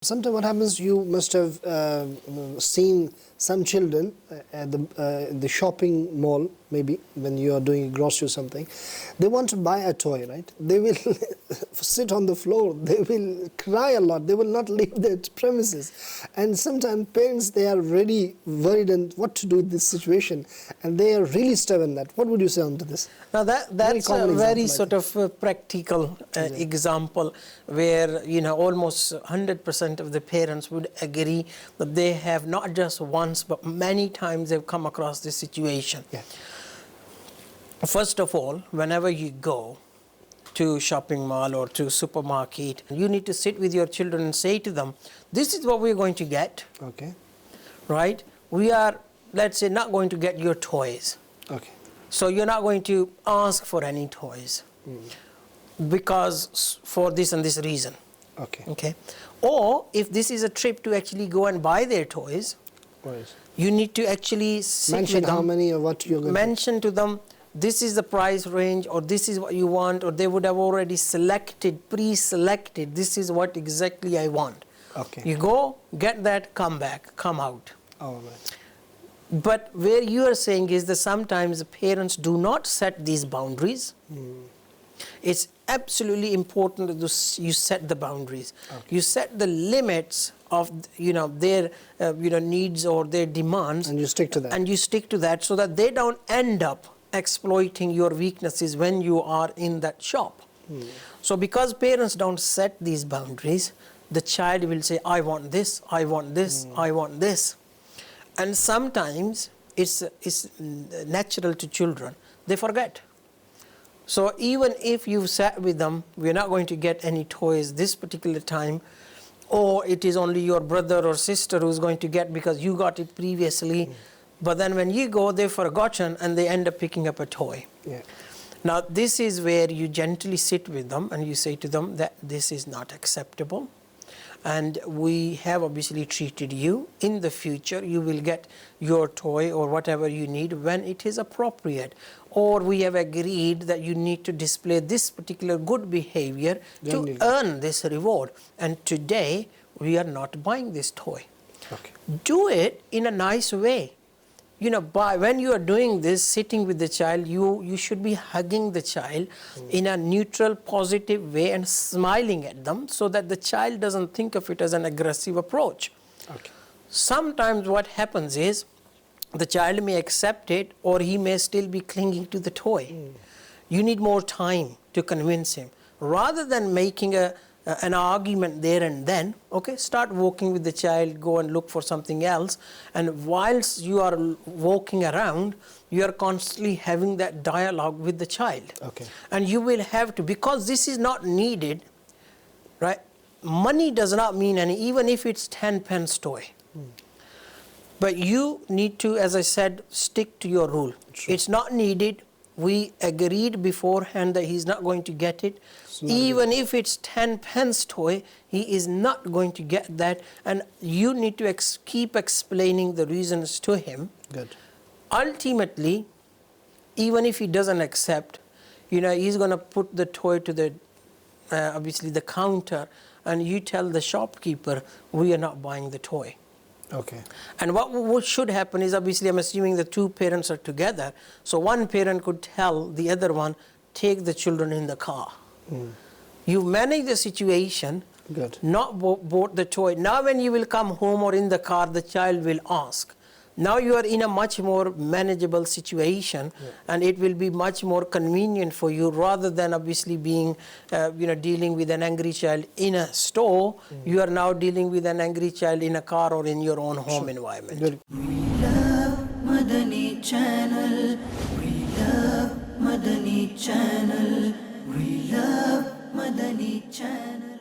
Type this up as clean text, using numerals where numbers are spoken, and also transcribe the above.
Sometimes what happens, you must have seen some children at the shopping mall, maybe when you are doing grocery or something. They want to buy a toy, right? They will sit on the floor, they will cry a lot, they will not leave their premises. And sometimes parents, they are really worried and what to do with this situation, and they are really stubborn. That what would you say on to this? Now that's a very sort of practical example where, you know, almost 100% of the parents would agree that they have not just once but many times they've come across this situation. Yeah. First of all, whenever you go to shopping mall or to supermarket, you need to sit with your children and say to them, this is what we're going to get. Okay. Right? We are, let's say, not going to get your toys. Okay. So you're not going to ask for any toys because for this and this reason. Okay. Okay. Or if this is a trip to actually go and buy their toys, right, you need to actually sit mention with them, how many or what you're going mention to them, this is the price range, or this is what you want, or they would have already selected, pre-selected, this is what exactly I want. Okay. You go, get that, come back, come out. All right. But where you are saying is that sometimes the parents do not set these boundaries. It's absolutely important that you set the boundaries. Okay. You set the limits of, you know, their needs or their demands, and you stick to that. And you stick to that so that they don't end up exploiting your weaknesses when you are in that shop. So because parents don't set these boundaries, the child will say, I want this, I want this, I want this. And sometimes it's natural to children, they forget. So even if you've sat with them, we're not going to get any toys this particular time, or it is only your brother or sister who's going to get because you got it previously, but then when you go, they've forgotten and they end up picking up a toy. Yeah. Now this is where you gently sit with them and you say to them that this is not acceptable. And we have obviously treated you. In the future, you will get your toy or whatever you need when it is appropriate. Or we have agreed that you need to display this particular good behavior to earn this reward. And today, we are not buying this toy. Okay. Do it in a nice way. You know, when you are doing this, sitting with the child, you should be hugging the child in a neutral, positive way and smiling at them so that the child doesn't think of it as an aggressive approach. Okay. Sometimes what happens is the child may accept it or he may still be clinging to the toy. You need more time to convince him. Rather than making an argument there and then, okay, start walking with the child, go and look for something else, and whilst you are walking around, you are constantly having that dialogue with the child. Okay. And you will have to, because this is not needed, right? Money does not mean any, even if it's 10 pence toy. But you need to, as I said, stick to your rule. Sure. It's not needed. We agreed beforehand that he's not going to get it. Even if it's 10 pence toy, he is not going to get that. And you need to keep explaining the reasons to him. Good. Ultimately, even if he doesn't accept, you know, he's going to put the toy to the, obviously the counter, and you tell the shopkeeper, we are not buying the toy. Okay. And what should happen is, obviously, I'm assuming the two parents are together. So one parent could tell the other one, take the children in the car. You manage the situation, good, not bought the toy. Now when you will come home or in the car, the child will ask. Now you are in a much more manageable situation, and it will be much more convenient for you rather than obviously being, dealing with an angry child in a store. You are now dealing with an angry child in a car or in your own home environment. Good. We love Madani Channel. We love Madani Channel. We love Madani Channel.